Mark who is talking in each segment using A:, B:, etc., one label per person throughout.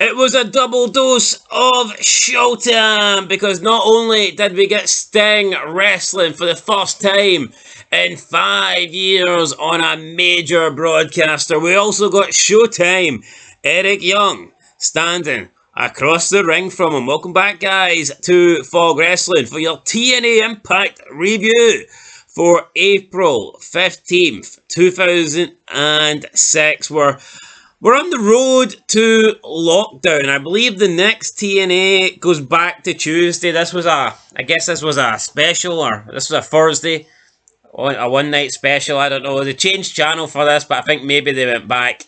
A: It was a double dose of Showtime, because not only did we get Sting wrestling for the first time in 5 years on a major broadcaster, we also got Showtime, Eric Young, standing across the ring from him. Welcome back, guys, to Fog Wrestling for your TNA Impact review for April 15th, 2006. We're on the road to lockdown. I believe the next TNA goes back to Tuesday. I guess this was a special, or this was a Thursday, a one-night special. I don't know. They changed channel for this, but I think maybe they went back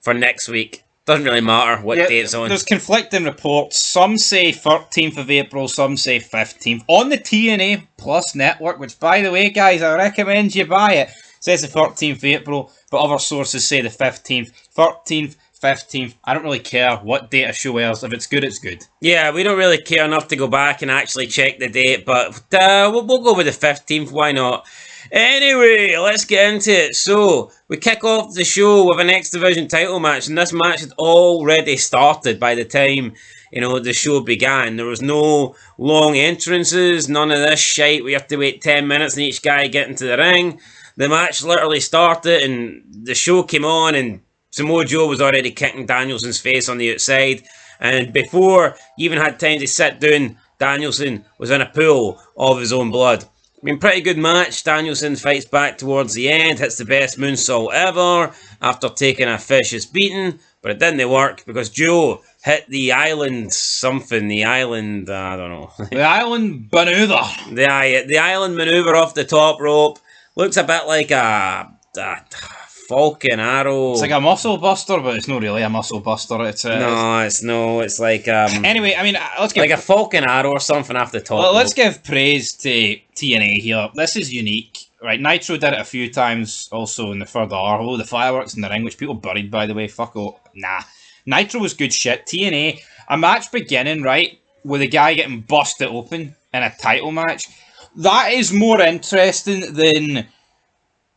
A: for next week. Doesn't really matter what date it's on.
B: There's conflicting reports. Some say 13th of April, some say 15th. On the TNA Plus network, which, by the way, guys, I recommend you buy it. It says the 13th of April, but other sources say the 15th. 13th, 15th. I don't really care what date a show airs. If it's good, it's good.
A: Yeah, we don't really care enough to go back and actually check the date, but we'll go with the 15th. Why not? Anyway, let's get into it. So, we kick off the show with an X Division title match, and this match had already started by the time, the show began. There was no long entrances, none of this shite. We have to wait 10 minutes and each guy get into the ring. The match literally started, and the show came on, and Samoa Joe was already kicking Danielson's face on the outside. And before he even had time to sit down, Danielson was in a pool of his own blood. Pretty good match. Danielson fights back towards the end, hits the best moonsault ever after taking a vicious beating, but it didn't work because Joe hit the island something. I don't know.
B: The island maneuver.
A: The island maneuver off the top rope. Looks a bit like a Falcon Arrow.
B: It's like a muscle buster, but it's not really a muscle buster. It's
A: like
B: anyway, let's give
A: like a Falcon Arrow or something off the top.
B: Well, let's give praise to TNA here. This is unique, right? Nitro did it a few times, also in the third hour. Oh, the fireworks in the ring, which people buried, by the way. Fuck oh, nah. Nitro was good shit. TNA, a match beginning right with a guy getting busted open in a title match. That is more interesting than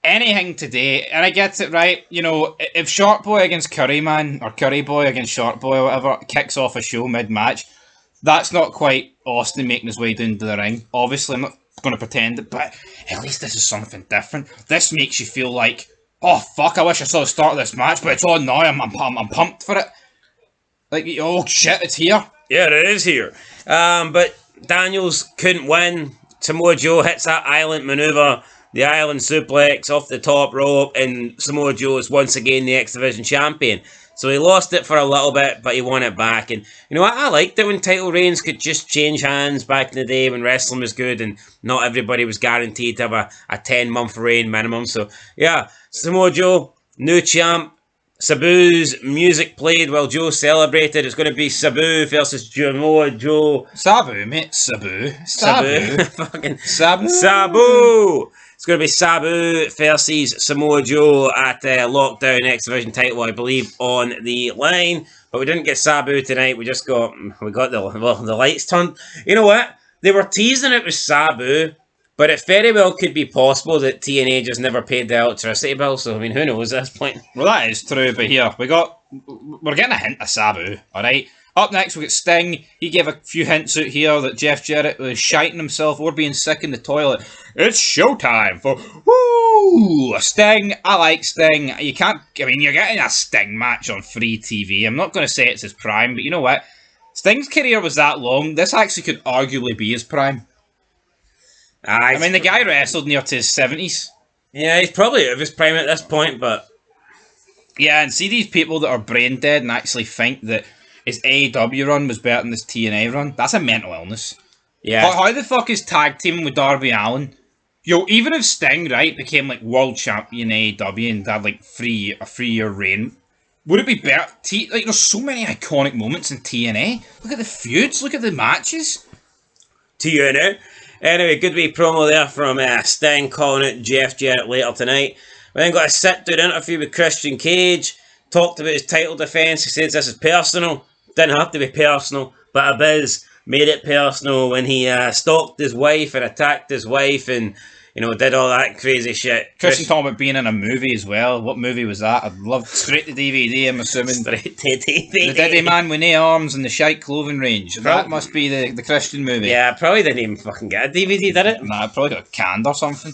B: anything today, and I get it, right? If Shark Boy against Curry Man, or Curry Boy against Shark Boy, or whatever, kicks off a show mid-match, that's not quite Austin making his way down to the ring. Obviously, I'm not going to pretend it, but at least this is something different. This makes you feel like, oh, fuck, I wish I saw the start of this match, but it's on now, I'm pumped for it. Like, oh, shit, it's here.
A: Yeah, it is here. But Daniels couldn't win. Samoa Joe hits that island maneuver, the island suplex off the top rope, and Samoa Joe is once again the X Division champion. So he lost it for a little bit, but he won it back. And you know what? I liked it when title reigns could just change hands back in the day when wrestling was good and not everybody was guaranteed to have a 10-month reign minimum. So yeah, Samoa Joe, new champ. Sabu's music played while Joe celebrated. It's going to be Sabu versus Samoa Joe.
B: Sabu, mate. Sabu.
A: Fucking Sabu. It's going to be Sabu versus Samoa Joe at Lockdown X Division title, I believe, on the line. But we didn't get Sabu tonight. We got the lights turned. You know what? They were teasing it with Sabu, but it very well could be possible that TNA just never paid the electricity bill. So who knows at this point?
B: Well, that is true. But here we're getting a hint of Sabu. All right. Up next, we got Sting. He gave a few hints out here that Jeff Jarrett was shiting himself or being sick in the toilet. It's showtime for Sting. I like Sting. You're getting a Sting match on free TV. I'm not going to say it's his prime, but you know what? Sting's career was that long. This actually could arguably be his prime. The guy wrestled near to his 70s.
A: Yeah, he's probably out of his prime at this point, but...
B: Yeah, and see these people that are brain dead and actually think that his AEW run was better than his TNA run? That's a mental illness.
A: Yeah.
B: How the fuck is tag teaming with Darby Allin? Even if Sting, right, became like world champion AEW and had like a 3-year reign, would it be better? There's so many iconic moments in TNA. Look at the feuds, look at the matches.
A: TNA. Anyway, good wee promo there from Sting calling out Jeff Jarrett later tonight. We then got a sit-down interview with Christian Cage. Talked about his title defence. He says this is personal. Didn't have to be personal, but Abiz made it personal when he stalked his wife and attacked his wife, and did all that crazy shit.
B: Christian talking about being in a movie as well. What movie was that? I'd love straight to DVD, I'm assuming.
A: Straight to DVD.
B: The Diddy Man with no arms and the shite clothing range. That must be the Christian movie.
A: Yeah, probably didn't even fucking get a DVD, did it?
B: Nah, it probably got canned or something.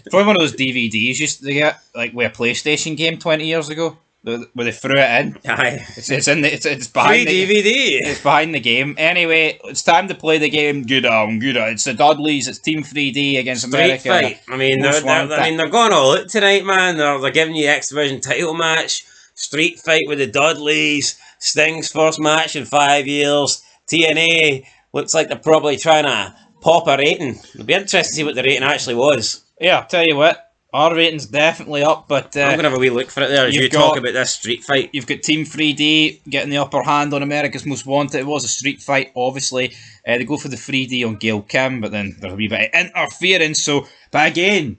B: Probably one of those DVDs used to get, like with a PlayStation game 20 years ago. Where they threw it in.
A: Aye.
B: It's behind
A: Free DVD.
B: It's behind the game. Anyway, it's time to play the game. Good on. It's the Dudleys. It's Team 3D against America.
A: Street fight. I mean, they're going all out tonight, man. They're giving you the X Division title match. Street fight with the Dudleys. Sting's first match in 5 years. TNA looks like they're probably trying to pop a rating. It'll be interesting to see what the rating actually was.
B: Yeah, I'll tell you what. Our rating's definitely up, but
A: I'm going to have a wee look for it there as you talk about this street fight.
B: You've got Team 3D getting the upper hand on America's Most Wanted. It was a street fight, obviously. They go for the 3D on Gail Kim, but then there's a wee bit of interference. But again,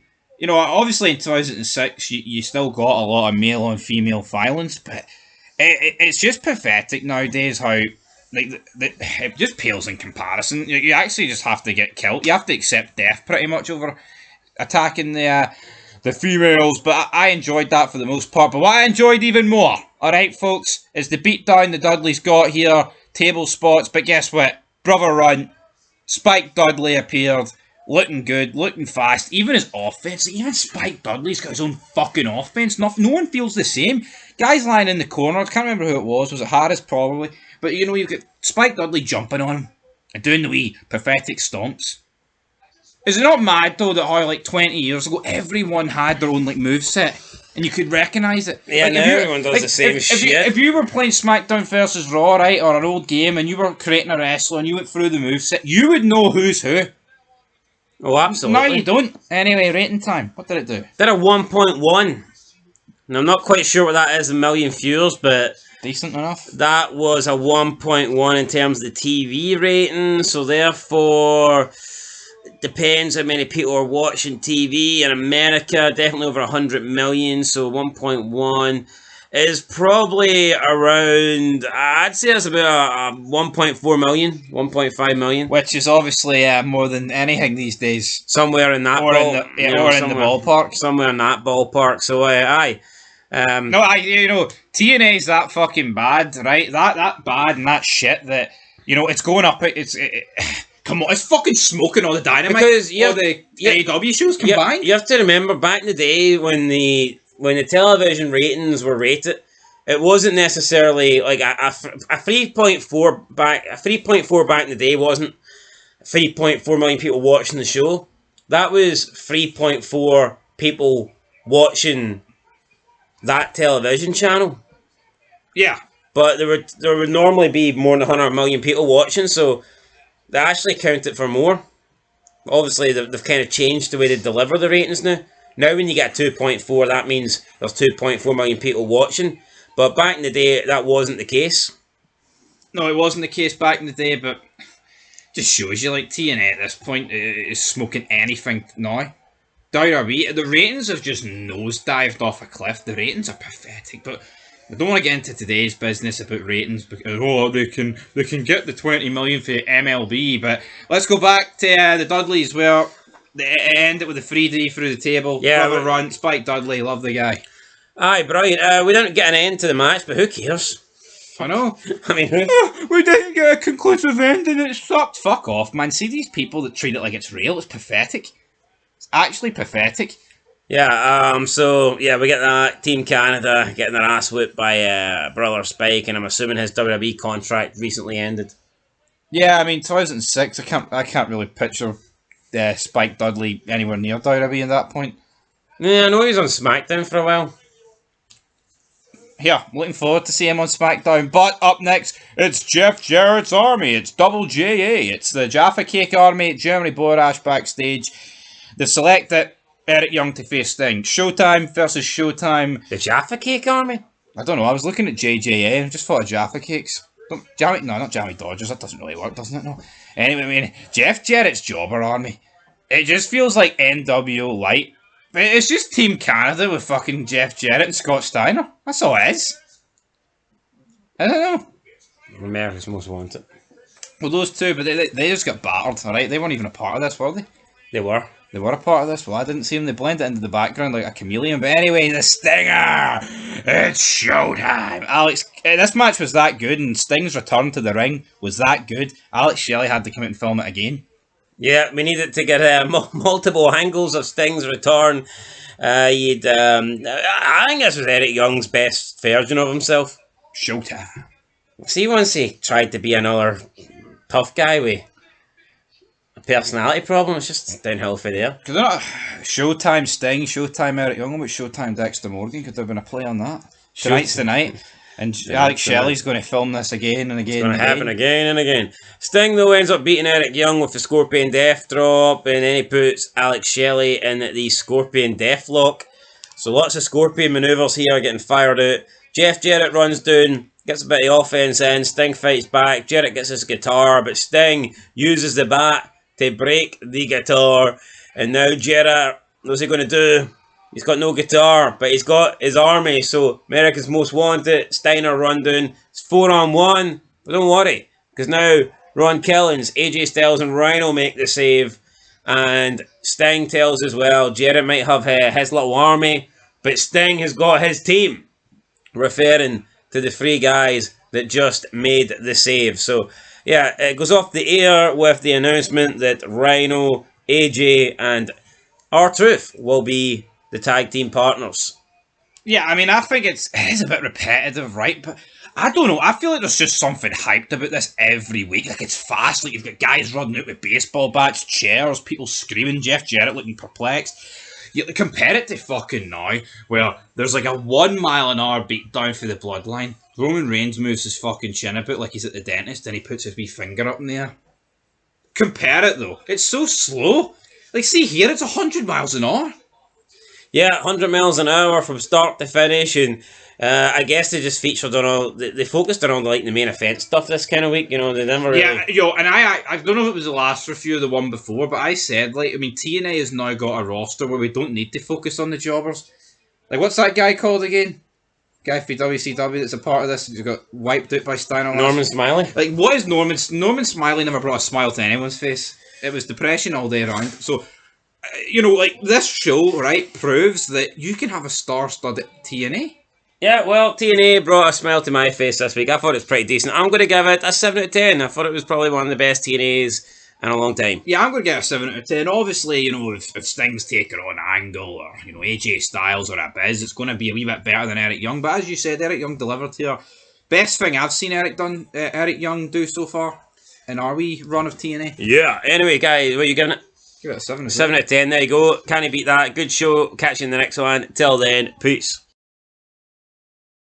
B: obviously in 2006, you still got a lot of male on female violence, but it's just pathetic nowadays how it just pales in comparison. You actually just have to get killed. You have to accept death pretty much over attacking the females, but I enjoyed that for the most part. But what I enjoyed even more, alright folks, is the beatdown the Dudleys got here, table spots, but guess what? Brother Run, Spike Dudley appeared, looking good, looking fast, even his offense, even Spike Dudley's got his own fucking offense, no one feels the same. Guy's lying in the corner, I can't remember who it was it Harris probably, but you've got Spike Dudley jumping on him, and doing the wee pathetic stomps. Is it not mad though that how 20 years ago everyone had their own moveset and you could recognise it?
A: Yeah, now everyone does the same shit.
B: If you were playing SmackDown versus Raw, right, or an old game, and you were creating a wrestler and you went through the moveset, you would know who's who.
A: Oh, absolutely.
B: No, you don't. Anyway, rating time. What did it do?
A: Did a 1.1. Now, I'm not quite sure what that is in million viewers, but
B: decent enough.
A: That was a 1.1 in terms of the TV rating, so therefore depends how many people are watching TV in America. Definitely over 100 million, so 1.1 is probably around, I'd say it's about 1.4 million, 1.5 million.
B: Which is obviously more than anything these days.
A: Somewhere in that
B: in the ballpark.
A: Somewhere in that ballpark, so aye.
B: TNA's that fucking bad, right? That bad and that shit that, it's going up, come on, it's fucking smoking all the Dynamite, because all the AEW shows combined.
A: You have to remember back in the day when the television ratings were rated, it wasn't necessarily like a 3.4 back. A 3.4 back in the day wasn't 3.4 million people watching the show. That was 3.4 people watching that television channel.
B: Yeah,
A: but there would normally be more than 100 million people watching, so they actually count it for more. Obviously, they've kind of changed the way they deliver the ratings now. Now, when you get 2.4, that means there's 2.4 million people watching. But back in the day, that wasn't the case.
B: No, it wasn't the case back in the day, but just shows you, TNA at this point is smoking anything now. WWE, the ratings have just nosedived off a cliff. The ratings are pathetic, but I don't want to get into today's business about ratings because they can get the 20 million for MLB. But let's go back to the Dudleys where they end it with a 3D through the table.
A: Yeah,
B: Brother Run, Spike Dudley, love the guy.
A: Aye, brilliant. We didn't get an end to the match, but who cares?
B: I know.
A: I mean,
B: we didn't get a conclusive ending. It sucked. Fuck off, man. See these people that treat it like it's real. It's pathetic. It's actually pathetic.
A: Yeah, we get that. Team Canada getting their ass whipped by Brother Spike, and I'm assuming his WWE contract recently ended.
B: Yeah, I mean, 2006, I can't really picture Spike Dudley anywhere near WWE at that point.
A: Yeah, I know he was on SmackDown for a while.
B: Yeah, looking forward to seeing him on SmackDown. But up next, it's Jeff Jarrett's Army. It's Double JA. It's the Jaffa Cake Army. Jeremy Borash backstage. They select it. Eric Young to face Sting. Showtime versus Showtime.
A: The Jaffa Cake Army?
B: I don't know. I was looking at JJA and I just thought of Jaffa Cakes. Not Jammy Dodgers. That doesn't really work, doesn't it? No. Anyway, I mean, Jeff Jarrett's Jobber Army. It just feels like NWO Light. It's just Team Canada with fucking Jeff Jarrett and Scott Steiner. That's all it is. I don't know.
A: America's Most Wanted.
B: Well, those two, but they just got battered, alright? They weren't even a part of this, were they?
A: They were.
B: They were a part of this. Well, I didn't see them. They blended into the background like a chameleon. But anyway, the Stinger! It's showtime! This match was that good, and Sting's return to the ring was that good. Alex Shelley had to come out and film it again.
A: Yeah, we needed to get multiple angles of Sting's return. I think this was Eric Young's best version of himself.
B: Showtime.
A: See, once he tried to be another tough guy with a personality problem, it's just downhill for there.
B: Could there not Showtime Sting, Showtime Eric Young, with Showtime Dexter Morgan? Could there have been a play on that? Tonight's the night. And Alex Shelley's going to film this again and again.
A: It's going to happen again and again. Sting, though, ends up beating Eric Young with the Scorpion Death Drop, and then he puts Alex Shelley in the Scorpion Deathlock. So lots of Scorpion manoeuvres here getting fired out. Jeff Jarrett runs down, gets a bit of offense in. Sting fights back. Jarrett gets his guitar, but Sting uses the bat to break the guitar. And now Jarrett, what's he going to do? He's got no guitar, but he's got his army. So America's Most Wanted, Steiner run down. It's 4-on-1. But don't worry, because now Ron Killings, AJ Styles, and Rhino make the save. And Sting tells as well, Jarrett might have his little army, but Sting has got his team, referring to the three guys that just made the save. So, yeah, it goes off the air with the announcement that Rhino, AJ, and R-Truth will be the tag team partners.
B: Yeah, I mean, I think it is a bit repetitive, right? But I don't know. I feel like there's just something hyped about this every week. Like, it's fast. Like, you've got guys running out with baseball bats, chairs, people screaming, Jeff Jarrett looking perplexed. You compare it to fucking now, where there's like a 1 mile an hour beat down for the bloodline. Roman Reigns moves his fucking chin about like he's at the dentist, and he puts his wee finger up in the air. Compare it, though. It's so slow. Like, see here, it's 100 miles an hour.
A: Yeah, 100 miles an hour from start to finish, and I guess they just featured on all. They focused on like the main event stuff this kind of week. You know, they never really.
B: Yeah, and I don't know if it was the last review or the one before, but I said like, I mean, TNA has now got a roster where we don't need to focus on the jobbers. Like, what's that guy called again? Guy for WCW that's a part of this who got wiped out by Steiner.
A: Norman Smiley.
B: Like, what is Norman? Norman Smiley never brought a smile to anyone's face. It was depression all day around. So. You know, like, this show, right, proves that you can have a star-studded TNA.
A: Yeah, well, TNA brought a smile to my face this week. I thought it was pretty decent. I'm going to give it a 7 out of 10. I thought it was probably one of the best TNAs in a long time.
B: Yeah, I'm going to give it a 7 out of 10. Obviously, you know, if Sting's taking on Angle or, you know, AJ Styles or a Biz, it's going to be a wee bit better than Eric Young. But as you said, Eric Young delivered here. Best thing I've seen Eric Young do so far in our wee run of TNA.
A: Yeah, anyway, guys, what are you giving it?
B: Give it a 7.
A: 7 out of 10, there you go. Can't beat that. Good show. Catch you in the next one. Till then, peace.